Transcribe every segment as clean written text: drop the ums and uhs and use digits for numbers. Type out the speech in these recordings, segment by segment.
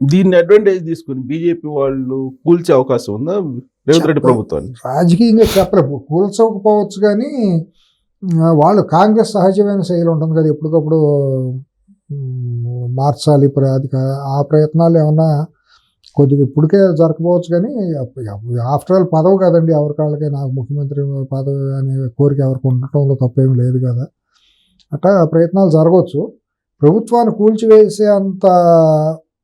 దీన్ని అడ్వాంటేజ్ తీసుకుని బీజేపీ వాళ్ళు కూల్చే అవకాశం ఉందా రేవంత్ రెడ్డి ప్రభుత్వాన్ని? రాజకీయంగా చెప్పలేము, కూల్చకపోవచ్చు కానీ వాళ్ళు కాంగ్రెస్ సహజమైన శైలి ఉంటుంది కదా, ఎప్పటికప్పుడు మార్చాలి ఆ ప్రయత్నాలు ఏమన్నా కొద్దిగా ఇప్పటికే జరగకపోవచ్చు కానీ ఆఫ్టర్ ఆల్ పదవి కదండి ఎవరికాళ్ళకే, నాకు ముఖ్యమంత్రి పదవి అనే కోరిక ఎవరికి ఉండటంలో తప్పేమీ లేదు కదా, అట్లా ప్రయత్నాలు జరగవచ్చు. ప్రభుత్వాన్ని కూల్చివేసే అంత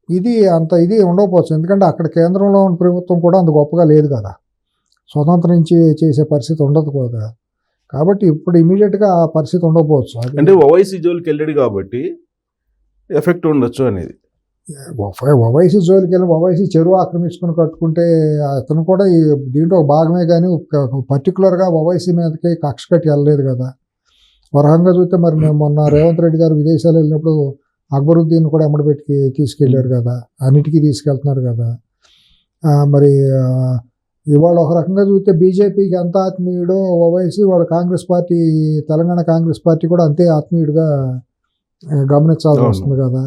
ఇది ఉండకపోవచ్చు, ఎందుకంటే అక్కడ కేంద్రంలో ఉన్న ప్రభుత్వం కూడా అంత గొప్పగా లేదు కదా, స్వతంత్రించి చేసే పరిస్థితి ఉండదు కదా, కాబట్టి ఇప్పుడు ఇమీడియట్గా ఆ పరిస్థితి ఉండకపోవచ్చు. అంటే ఓవైసీ జోలికి వెళ్ళాడు కాబట్టి ఎఫెక్ట్ ఉండొచ్చు అనేది. ఓవైసీ జోలికి వెళ్ళి ఓవైసీ చెరువు ఆక్రమించుకుని కట్టుకుంటే అతను కూడా దీంట్లో ఒక భాగమే, కానీ పర్టికులర్గా ఓవైసీ మీదకి కక్ష కట్టి వెళ్ళలేదు కదా. వరహంగా చూస్తే మరి మేము మొన్న రేవంత్ రెడ్డి గారు విదేశాలు వెళ్ళినప్పుడు అక్బరుద్దీన్ కూడా ఎమ్మడబెట్టి తీసుకెళ్ళారు కదా, అన్నిటికీ తీసుకెళ్తున్నారు కదా. మరి ఇవాళ ఒక రకంగా చూస్తే బీజేపీకి ఎంత ఆత్మీయుడో ఓవైసీ వాళ్ళ కాంగ్రెస్ పార్టీ, తెలంగాణ కాంగ్రెస్ పార్టీ కూడా అంతే ఆత్మీయుడిగా గమనించాల్సి వస్తుంది కదా.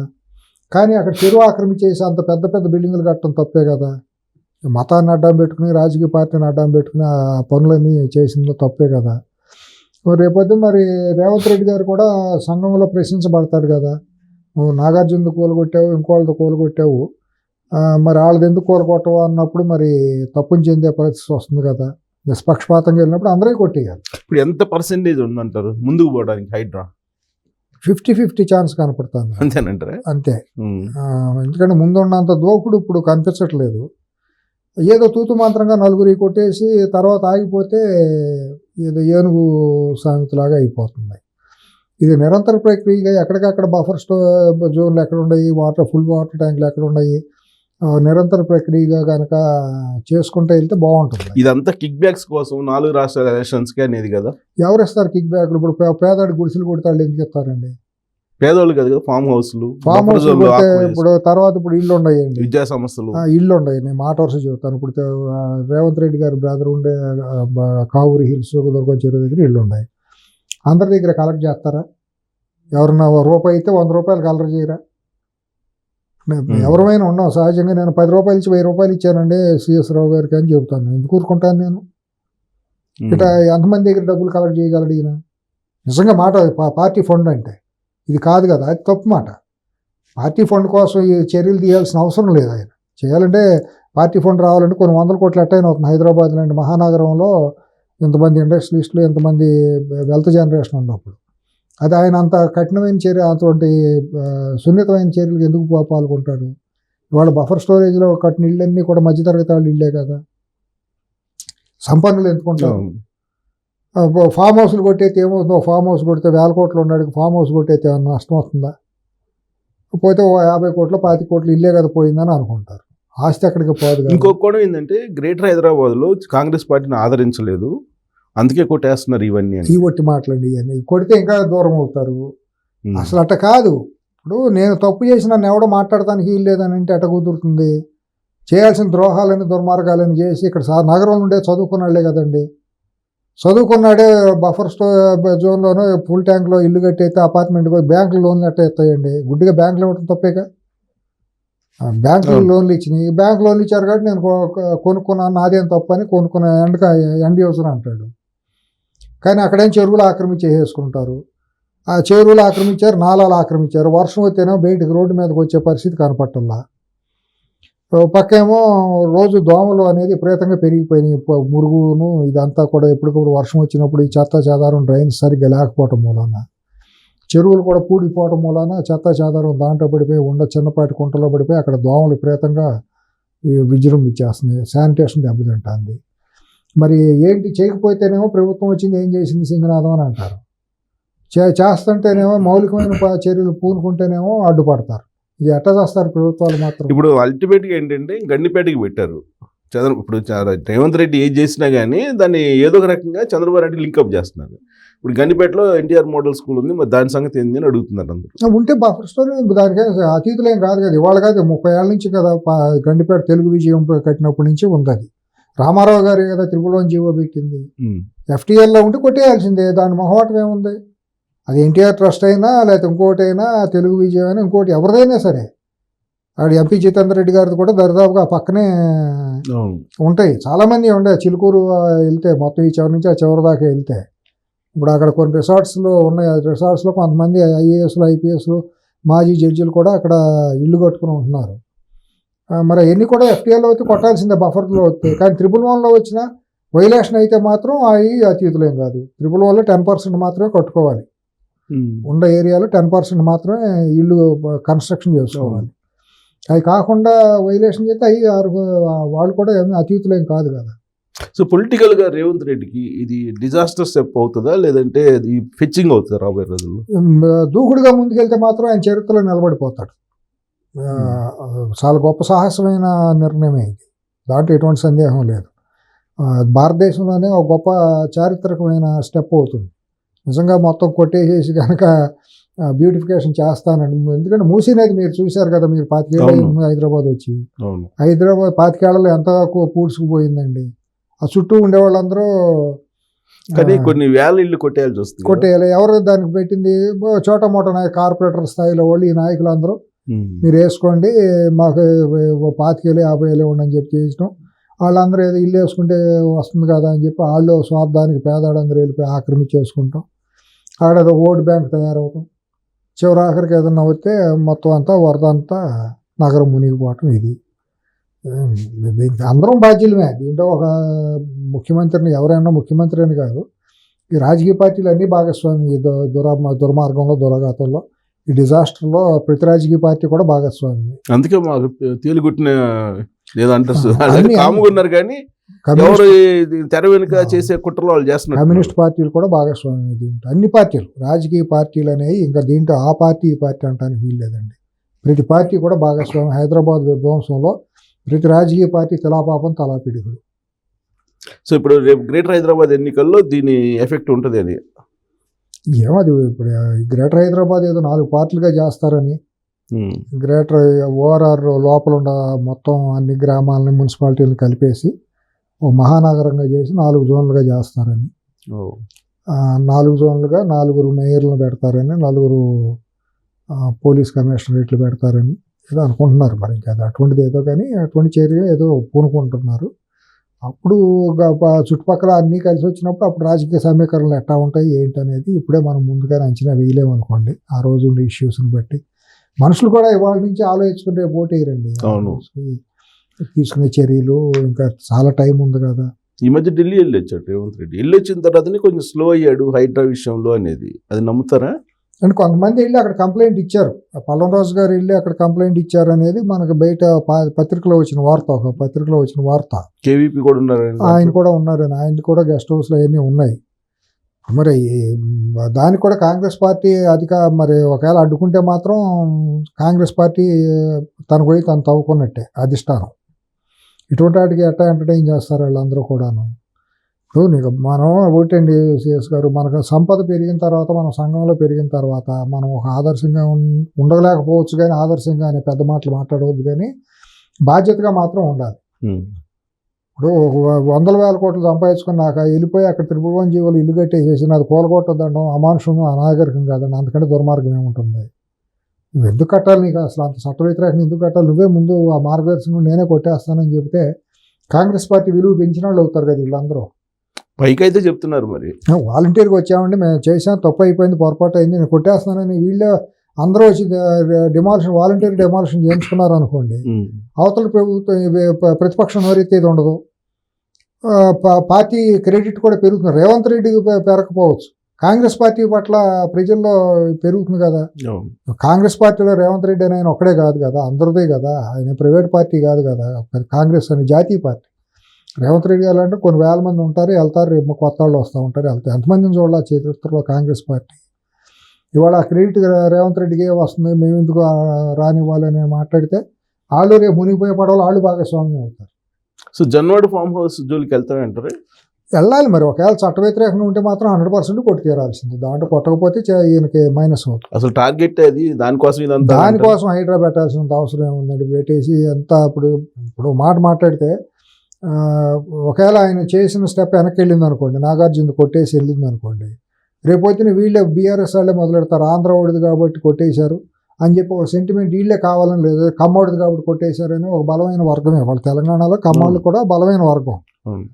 కానీ అక్కడ చెరువు ఆక్రమించేసి అంత పెద్ద పెద్ద బిల్డింగులు కట్టడం తప్పే కదా. మతాన్ని అడ్డం పెట్టుకుని రాజకీయ పార్టీని అడ్డం పెట్టుకుని ఆ పనులన్నీ చేసిందో తప్పే కదా. రేపొద్దు మరి రేవంత్ రెడ్డి గారు కూడా సంఘంలో ప్రశ్నించబడతాడు కదా, నువ్వు నాగార్జునతో కూలగొట్టావు, ఇంకోళ్ళతో కూలగొట్టావు, మరి వాళ్ళది ఎందుకు కూలగొట్టవు అన్నప్పుడు మరి తప్పుని చెందే పరిస్థితి వస్తుంది కదా. నిష్పక్షపాతంగా వెళ్ళినప్పుడు అందరూ కొట్టేయాలి. ఇప్పుడు ఎంత పర్సెంటేజ్ ఉందంటారు ముందుకు పోవడానికి హైడ్రా? 50-50 ఛాన్స్ కనపడుతుంది అంతేనంటారా? అంతే. ఎందుకంటే ముందున్నంత దోకుడు ఇప్పుడు కనిపించట్లేదు. ఏదో తూతు మంత్రంగా నలుగురి కొట్టేసి తర్వాత ఆగిపోతే ఏదో ఏనుగు సామెతలాగా అయిపోతుంది. ఇది నిరంతర ప్రక్రియగా ఎక్కడికక్కడ బఫర్ జోన్లు ఎక్కడ ఉన్నాయి, ఫుల్ వాటర్ ట్యాంకులు ఎక్కడ ఉన్నాయి, నిరంతర ప్రక్రియగా కనుక చేసుకుంటే వెళ్తే బాగుంటుంది. ఇదంతా కిక్ బ్యాక్స్ కోసం 4 రాష్ట్రాల ఎలక్షన్స్కి అనేది కదా. ఎవరు ఇస్తారు కిక్ బ్యాక్లు? ఇప్పుడు పేదాడి గుడిసెలు కొడతాళ్ళు ఎందుకు ఇస్తారండి? పేదోళ్ళు కదా, ఫామ్ హౌస్లు ఇప్పుడు తర్వాత ఇప్పుడు ఇల్లు ఉన్నాయండి, విద్యా సంస్థలు ఇల్లు ఉన్నాయి. నేను మాట వరుస చెబుతాను. ఇప్పుడు రేవంత్ రెడ్డి గారి బ్రదర్ ఉండే కావూరి హిల్స్ దుర్గం చెరువు దగ్గర ఇల్లు ఉన్నాయి. అందరి దగ్గర కలెక్ట్ చేస్తారా? ఎవరన్నా రూపాయి అయితే 100 రూపాయలు కలెక్ట్ చేయరా? ఎవరైనా ఉన్నాం సహజంగా. నేను 10 రూపాయలు ఇచ్చి 1000 రూపాయలు ఇచ్చానండి సిఎస్ రావు గారికి అని చెబుతాను. ఎందుకు ఊరుకుంటాను నేను? ఇట్లా ఎంతమంది దగ్గర డబ్బులు కలెక్ట్ చేయగలడు ఈయన? నిజంగా మాట పార్టీ ఫండ్ అంటే ఇది కాదు కదా, అది తప్పు మాట. పార్టీ ఫండ్ కోసం ఈ చర్యలు తీయాల్సిన అవసరం లేదు. ఆయన చేయాలంటే పార్టీ ఫండ్ రావాలంటే కొన్ని 100 కోట్లు ఎట్టయినా అవుతుంది. హైదరాబాద్ లాంటి మహానగరంలో ఇంతమంది ఇండస్ట్రియలిస్టులు, ఇంతమంది వెల్త్ జనరేషన్ ఉన్నప్పుడు అది ఆయన అంత కఠినమైన చర్య, అటువంటి సున్నితమైన చర్యలకు ఎందుకు పాల్గొంటాడు? ఇవాళ బఫర్ స్టోరేజ్లో కట్టిన ఇళ్ళన్నీ కూడా మధ్యతరగతి వాళ్ళు ఇళ్ళే కదా, సంపన్నులు ఎందుకుంటారు? ఫామ్ హౌస్లు కొట్టేస్తే ఏమవుతుందో, ఫామ్ హౌస్ కొడితే 1000 కోట్లు ఉన్నాడు, ఫామ్ హౌస్ కొట్టేస్తే ఏమన్నా నష్టం వస్తుందా? పోతే 50 కోట్లు 25 కోట్లు ఇల్లే కదా పోయిందని అనుకుంటారు. ఆస్తి అక్కడికి పోదు. ఇంకొక కూడా ఏంటంటే గ్రేటర్ హైదరాబాద్లో కాంగ్రెస్ పార్టీని ఆదరించలేదు, అందుకే కొట్టేస్తున్నారు ఇవన్నీ. ఈ ఒట్టి మాటలండి ఇవన్నీ. కొడితే ఇంకా దూరం అవుతారు. అసలు అట్ట కాదు. ఇప్పుడు నేను తప్పు చేసి నన్ను ఎవడో మాట్లాడటానికి వీలు లేదని అంటే అట్ట కుదురుతుంది. చేయాల్సిన ద్రోహాలని దుర్మార్గాలని చేసి ఇక్కడ నగరం నుండే చదువుకున్నాళ్లే కదండి. చదువుకున్నాడే బఫర్ జోన్లోనూ ఫుల్ ట్యాంక్లో ఇల్లు కట్టయితే అపార్ట్మెంట్ బ్యాంకులు లోన్లు ఎట్ట ఎత్తాయండి? గుడ్డిగా బ్యాంకులు ఇవ్వటం తప్పేగా. బ్యాంకులు లోన్లు ఇచ్చినాయి, బ్యాంకు లోన్లు ఇచ్చారు కాబట్టి నేను కొనుక్కున్నాను, నాదేం తప్పు అని కొనుక్కున్న ఎండ్ యూజర్ అంటాడు. కానీ అక్కడేం చెరువులు ఆక్రమించేసుకుంటారు. ఆ చెరువులు ఆక్రమించారు, నాలాలు ఆక్రమించారు. వర్షం వస్తేనో బయటకు రోడ్డు మీదకి వచ్చే పరిస్థితి కనపట్టల్లా. పక్కేమో రోజు దోమలు అనేది విపరీతంగా పెరిగిపోయినాయి. మురుగును ఇదంతా కూడా ఎప్పటికప్పుడు వర్షం వచ్చినప్పుడు ఈ చెత్త చెదారం డ్రైన్స్ సరిగ్గా లేకపోవటం మూలాన, చెరువులు కూడా పూడిపోవటం మూలాన చెత్త చెదారం దాంట్లో పడిపోయి చిన్నపాటి కుంటలో పడిపోయి అక్కడ దోమలు విపరీతంగా విజృంభించేస్తున్నాయి. శానిటేషన్ దెబ్బతింటుంది. మరి ఏంటి చేయకపోతేనేమో ప్రభుత్వం వచ్చింది ఏం చేసింది సింగనాథం అని అంటారు. చేస్తుంటేనేమో మౌలికమైన చర్యలు పూనుకుంటేనేమో అడ్డుపడతారు. ఇది ఎట్లా చేస్తారు ప్రభుత్వాలు మాత్రం? ఇప్పుడు అల్టిమేట్గా ఏంటంటే గండిపేటకి పెట్టారు. ఇప్పుడు రేవంత్ రెడ్డి ఏం చేసినా కానీ దాన్ని ఏదో ఒక రకంగా చంద్రబాబు నాయుడు లింకప్ చేస్తున్నారు. ఇప్పుడు గండిపేటలో ఎన్టీఆర్ మోడల్ స్కూల్ ఉంది, మరి దాని సంగతి ఏంది అని అడుగుతున్నారు అందరూ. ఉంటే బఫర్ స్టోరీ దానికి అతీతులేం కాదు కదా, ఇవాళ కాదు 30 ఏళ్ళ నుంచి కదా గండిపేట తెలుగు విజయం కట్టినప్పటి నుంచి ఉంది. అది రామారావు గారి కదా త్రిపులోని జీవో పెట్టింది. FTLలో ఉంటే కొట్టేయాల్సిందే, దాని మొహమాటం ఏముంది? అది ఎన్టీఆర్ ట్రస్ట్ అయినా లేకపోతే ఇంకోటి అయినా తెలుగు విజయం అయినా ఇంకోటి ఎవరిదైనా సరే ఆడ ఎంపీ జితేందర్ రెడ్డి గారిది కూడా దరిదాపుగా పక్కనే అవును. ఉంటాయి. చాలామంది ఉండే చిలుకూరు వెళ్తే మొత్తం ఈ చివరి నుంచి ఆ చివరి దాకా వెళ్తే ఇప్పుడు అక్కడ కొన్ని రిసార్ట్స్లో ఉన్నాయి. ఆ రిసార్ట్స్లో కొంతమంది ఐఏఎస్లు ఐపీఎస్లు మాజీ జడ్జిలు కూడా అక్కడ ఇల్లు కట్టుకుని ఉంటున్నారు. మరి ఎన్ని కూడా ఎఫ్టీఏలో అయితే కొట్టాల్సిందే, బఫర్లో వస్తే. కానీ 111లో వచ్చిన వైలేషన్ అయితే మాత్రం అవి అతీతులేం కాదు. 111లో 10% మాత్రమే కట్టుకోవాలి. ఉన్న ఏరియాలో 10% మాత్రమే ఇల్లు కన్స్ట్రక్షన్ చేసుకోవాలి. అవి కాకుండా వైలేషన్ చేస్తే అవి వాళ్ళు కూడా ఏమీ అతీతులేం కాదు కదా. సో పొలిటికల్గా రేవంత్ రెడ్డికి ఇది డిజాస్టర్ స్టెప్ అవుతుందా, లేదంటే ఇది ఫెచ్చింగ్ అవుతుందా రాబోయే రోజుల్లో? దూకుడుగా ముందుకెళ్తే మాత్రం ఆయన చరిత్రలో నిలబడిపోతాడు. చాలా గొప్ప సాహసమైన నిర్ణయమే ఇది, దాంట్లో ఎటువంటి సందేహం లేదు. భారతదేశంలోనే ఒక గొప్ప చారిత్రకమైన స్టెప్ అవుతుంది. నిజంగా మొత్తం కొట్టేసేసి కనుక బ్యూటిఫికేషన్ చేస్తానండి. ఎందుకంటే మూసీ నది మీరు చూశారు కదా, మీరు 25 ఏళ్ళు హైదరాబాద్ వచ్చి. హైదరాబాద్ 25 ఏళ్లలో ఎంత పూడ్చుకుపోయిందండి. ఆ చుట్టూ ఉండేవాళ్ళందరూ కానీ కొన్ని వేల ఇల్లు కొట్టేయాల్సి వస్తుంది. కొట్టేయాలి. ఎవరు దానికి పెట్టింది? చోటా మోటా కార్పొరేటర్ స్థాయిలో వాళ్ళు, ఈ నాయకులందరూ మీరు వేసుకోండి, మాకు 25 ఏళ్ళు 50 ఏళ్ళు ఉండని చెప్పి చేసినాం. వాళ్ళందరూ ఏదో ఇల్లు వేసుకుంటే వస్తుంది కదా అని చెప్పి వాళ్ళు స్వార్థానికి పేదాడందరూ వెళ్ళిపోయి ఆక్రమించేసుకుంటాం. ఆడేదో ఓటు బ్యాంక్ తయారవటం, చివరి ఆఖరికి ఏదన్నా వస్తే మొత్తం అంతా వరద అంతా నగరం మునిగిపోవటం. ఇది దీనికి అందరం బాధ్యులమే. దీంట్లో ఒక ముఖ్యమంత్రిని, ఎవరైనా ముఖ్యమంత్రి అని కాదు, ఈ రాజకీయ పార్టీలు అన్నీ భాగస్వామి. ఈ దుర్మార్గంలో దురఘాతంలో ఈ డిజాస్టర్లో ప్రతి రాజకీయ పార్టీ కూడా భాగస్వామి. అందుకే మాకు తేలిగుట్టిన లేదంటారు కాముగా ఉన్నారు, కానీ తెర వెనుక చేసే కుట్రలు వాళ్ళు చేస్తున్నారు. కమ్యూనిస్ట్ పార్టీలు కూడా భాగస్వామి దీంట్లో. అన్ని పార్టీలు, రాజకీయ పార్టీలు అనేవి ఇంకా దీంట్లో ఆ పార్టీ ఈ పార్టీ అంటానికి వీల్లేదండి. ప్రతి పార్టీ కూడా భాగస్వామి. హైదరాబాద్ విధ్వంసంలో ప్రతి రాజకీయ పార్టీ తలాపాపం తలాపిడిగుడు. సో ఇప్పుడు రేపు గ్రేటర్ హైదరాబాద్ ఎన్నికల్లో దీని ఎఫెక్ట్ ఉంటుంది అని ఏమది. ఇప్పుడు గ్రేటర్ హైదరాబాద్ ఏదో 4 పార్టీలుగా చేస్తారని, గ్రేటర్ ఓఆర్ఆర్ లోపల ఉన్న మొత్తం అన్ని గ్రామాలని మున్సిపాలిటీలను కలిపేసి ఓ మహానగరంగా చేసి 4 జోన్లుగా చేస్తారని, 4 జోన్లుగా 4 మేయర్లను పెడతారని, 4 పోలీస్ కమిషనరేట్లు పెడతారని ఏదో అనుకుంటున్నారు. మరి ఇంకా అటువంటిది ఏదో, కానీ అటువంటి చర్య ఏదో పూనుకుంటున్నారు. అప్పుడు చుట్టుపక్కల అన్నీ కలిసి వచ్చినప్పుడు అప్పుడు రాజకీయ సమీకరణలు ఎట్లా ఉంటాయి ఏంటి అనేది ఇప్పుడే మనం ముందుగానే అంచనా వేయలేమనుకోండి. ఆ రోజు ఉండే ఇష్యూస్ని బట్టి మనుషులు కూడా ఇవాళ నుంచి ఆలోచించుకుంటే ఓటు వేయరండి. తీసుకునే చర్యలు ఇంకా చాలా టైం ఉంది కదా. ఈ మధ్య ఢిల్లీ వెళ్ళి వచ్చాడు రేవంత్ రెడ్డి. వెళ్ళి వచ్చిన తర్వాతనే కొంచెం స్లో అయ్యాడు హైడ్రా విషయంలో అనేది, అది నమ్ముతారా? అండ్ కొంతమంది వెళ్ళి అక్కడ కంప్లైంట్ ఇచ్చారు. పల్లం రాజు గారు వెళ్ళి అక్కడ కంప్లైంట్ ఇచ్చారు అనేది మనకు బయట పత్రికలో వచ్చిన వార్త, ఒక పత్రికలో వచ్చిన వార్త. కేవీపీ కూడా ఉన్నారు, ఆయన కూడా ఉన్నారని, ఆయన కూడా గెస్ట్ హౌస్లో అవన్నీ ఉన్నాయి. మరి దానికి కూడా కాంగ్రెస్ పార్టీ మరి ఒకవేళ అడ్డుకుంటే మాత్రం కాంగ్రెస్ పార్టీ తను పోయి తను తవ్వుకున్నట్టే అధిష్టానం. ఇటువంటి వాటికి ఎట్లా ఎంటర్టైన్ చేస్తారు వాళ్ళందరూ కూడాను. ఇప్పుడు నీకు మనం ఒకటండి సిఎస్ గారు, మనకు సంపద పెరిగిన తర్వాత, మన సంఘంలో పెరిగిన తర్వాత మనం ఒక ఆదర్శంగా ఉండలేకపోవచ్చు, కానీ ఆదర్శంగా అనే పెద్ద మాటలు మాట్లాడవద్దు, కానీ బాధ్యతగా మాత్రం ఉండాలి. ఇప్పుడు 100,000 కోట్లు సంపాదించుకున్నాక వెళ్ళిపోయి అక్కడ త్రిభువన్ జీవులు ఇల్లు కట్టేసేసి అది కూలగొట్టదండం అమానుషం, అనాగరికం కాదండి. అందుకంటే దుర్మార్గం ఏముంటుంది? నువ్వు ఎందుకు కట్టాలి? నీకు అసలు అంత చట్ట వ్యతిరేకంగా ఎందుకు కట్టాలి? నువ్వే ముందు ఆ మార్గదర్శనం నేనే కొట్టేస్తానని చెప్తే కాంగ్రెస్ పార్టీ విలువ పెంచిన వాళ్ళు అవుతారు కదా వీళ్ళందరూ. పైకి అయితే చెప్తున్నారు, మరి వాలంటీర్గా వచ్చామండి, మేము చేసాం, తప్పు అయిపోయింది, పొరపాటు అయింది, నేను కొట్టేస్తున్నానని వీళ్ళు అందరూ వచ్చి వాలంటీర్ డిమాలిషన్ చేయించుకున్నారు అనుకోండి, అవతల ప్రభుత్వం ప్రతిపక్షం నోరెత్తేది ఉండదు, పార్టీ క్రెడిట్ కూడా పెరుగుతుంది. రేవంత్ రెడ్డికి పెరగకపోవచ్చు, కాంగ్రెస్ పార్టీ పట్ల ప్రజల్లో పెరుగుతుంది కదా. కాంగ్రెస్ పార్టీలో రేవంత్ రెడ్డి అని ఆయన ఒక్కడే కాదు కదా, అందరిదే కదా. ఆయన ప్రైవేట్ పార్టీ కాదు కదా, కాంగ్రెస్ అనే జాతీయ పార్టీ. రేవంత్ రెడ్డి గారు అంటే కొన్ని వేల మంది ఉంటారు, వెళ్తారు, రేపు కొత్త వాళ్ళు వస్తూ ఉంటారు, వెళ్తారు. ఎంతమందిని చూడాలి చరిత్రలో కాంగ్రెస్ పార్టీ. ఇవాళ ఆ క్రెడిట్ రేవంత్ రెడ్డికి వస్తుంది, మేము ఎందుకు రానివ్వాలని మాట్లాడితే వాళ్ళు రేపు మునిగిపోయే పడవలు వాళ్ళు భాగస్వామ్యం అవుతారు. సో జన్వాడ ఫామ్ హౌస్ జోలికి వెళ్తారంటారు? వెళ్ళాలి. మరి ఒకవేళ చట్ట వ్యతిరేకంగా ఉంటే మాత్రం 100% కొట్టి తీరాల్సింది. దాంట్లో కొట్టకపోతే ఈయనకి మైనస్ అవుతుంది. అసలు టార్గెట్ అది దానికోసం హైడ్రా పెట్టాల్సినంత అవసరం ఏముందండి? పెట్టేసి ఎంత ఇప్పుడు మాట మాట్లాడితే ఒకవేళ ఆయన చేసిన స్టెప్ వెనక్కి వెళ్ళింది అనుకోండి, నాగార్జున కొట్టేసి వెళ్ళింది అనుకోండి, రేపొద్దున వీళ్ళే బీఆర్ఎస్ వాళ్ళే మొదలెడతారు. ఆంధ్ర ఓడిది కాబట్టి కొట్టేశారు, అని చెప్పి ఒక సెంటిమెంట్ వీళ్ళే కావాలని లేదు, కమ్మోడిది కాబట్టి కొట్టేశారని ఒక బలమైన వర్గమే వాళ్ళు తెలంగాణలో కమ్మోళ్ళు కూడా బలమైన వర్గం, అవును.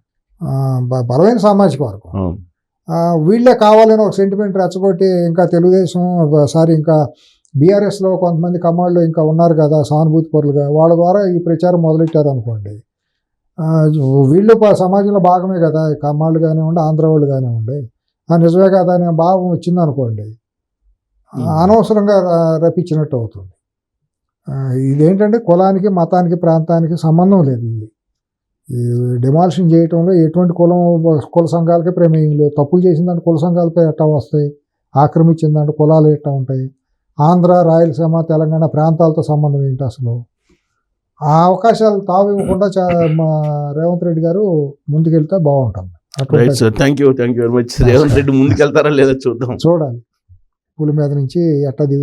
బలమైన సామాజిక వర్గం. అవును. వీళ్ళే కావాలని ఒక సెంటిమెంట్ రెచ్చగొట్టి ఇంకా తెలుగుదేశం సారీ ఇంకా బీఆర్ఎస్లో కొంతమంది కమ్మాళ్ళు ఇంకా ఉన్నారు కదా సానుభూతి పరులుగా, వాళ్ళ ద్వారా ఈ ప్రచారం మొదలెట్టారు అనుకోండి. వీళ్ళు సమాజంలో భాగమే కదా, కమ్మాళ్ళు కానివ్వండి ఆంధ్ర వాళ్ళు కానివ్వండి, నిజమే కదా అనే భావం వచ్చింది అనుకోండి, అనవసరంగా రప్పించినట్టు అవుతుంది. ఇదేంటంటే కులానికి మతానికి ప్రాంతానికి సంబంధం లేదు. ఈ డిమాలిషన్ చేయటంలో ఎటువంటి కుల సంఘాలకే ప్రమేయం లేదు. తప్పులు చేసిందంటే కుల సంఘాలపై ఎట్టా వస్తాయి, ఆక్రమించిందంటే కులాలు ఎట్టా ఉంటాయి, ఆంధ్ర రాయలసీమ తెలంగాణ ప్రాంతాలతో సంబంధం ఏంటి అసలు? ఆ అవకాశాలు తావు ఇవ్వకుండా రేవంత్ రెడ్డి గారు ముందుకెళ్తే బాగుంటుంది. Right sir, thank you very much. Revanth Reddy ముందుకెళ్తారా లేదా చూద్దాం, చూడాలి పులి మీద నుంచి ఎట్టా దిగుతారు.